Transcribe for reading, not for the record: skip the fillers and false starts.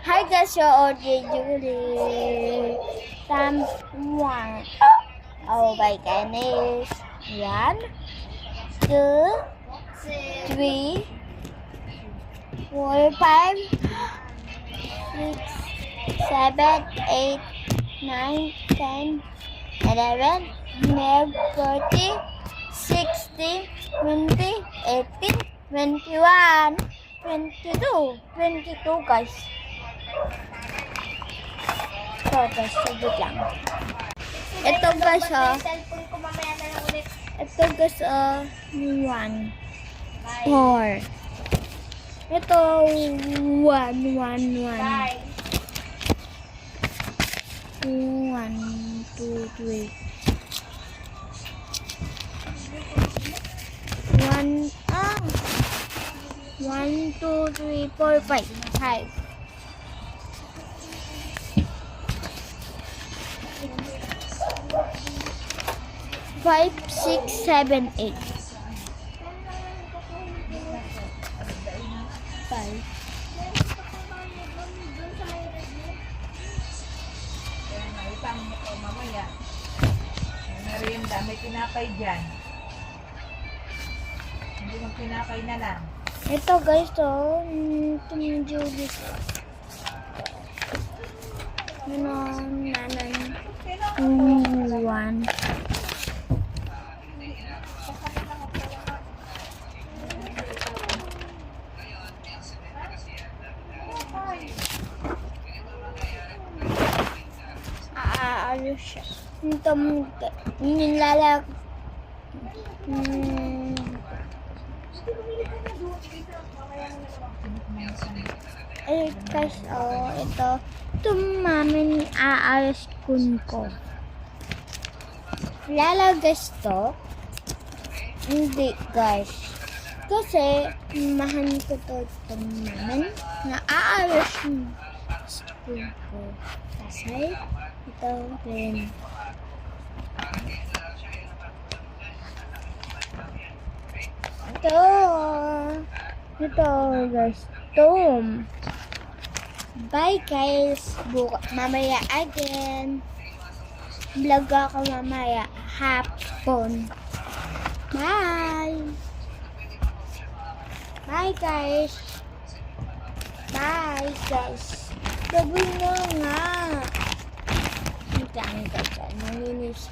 Hi guys, you're OJ Julie. Time 1. Oh my goodness. 1, 2, 3, 4, 5, 6, 7, 8, 9, 10, 11, 12, 13, 16, 20, 18, 21, 22 guys. So guys, sabot lang. Ito guys Cellphone ko mamaya na lang ulit. ito guys 1, 4. Ito 1, 1, 1. Bye. 1, 2, 3. 1, 2, 3, 4, 5. 5. 5, 6, 7, 8. 5. Utang mo ko mamaya. Merienda, may tinapay dyan. Hindi mo tinapay na lang. Ito guys, ito yung Julie. Nanan. 1. Ano siya? Ito nilalag. Eh guys, ito mami aalis ko. Lalagas to? Hindi guys. Kasi mahan ko to namin na aalis yung spoon ko. Kasi ito din. Ito guys. Bye guys. Mamaya again. Vlog ako mamaya. Hapon. Bye. Bye guys. Bye guys. Gawin mo nga. Ang dami ka dyan. Nanginis.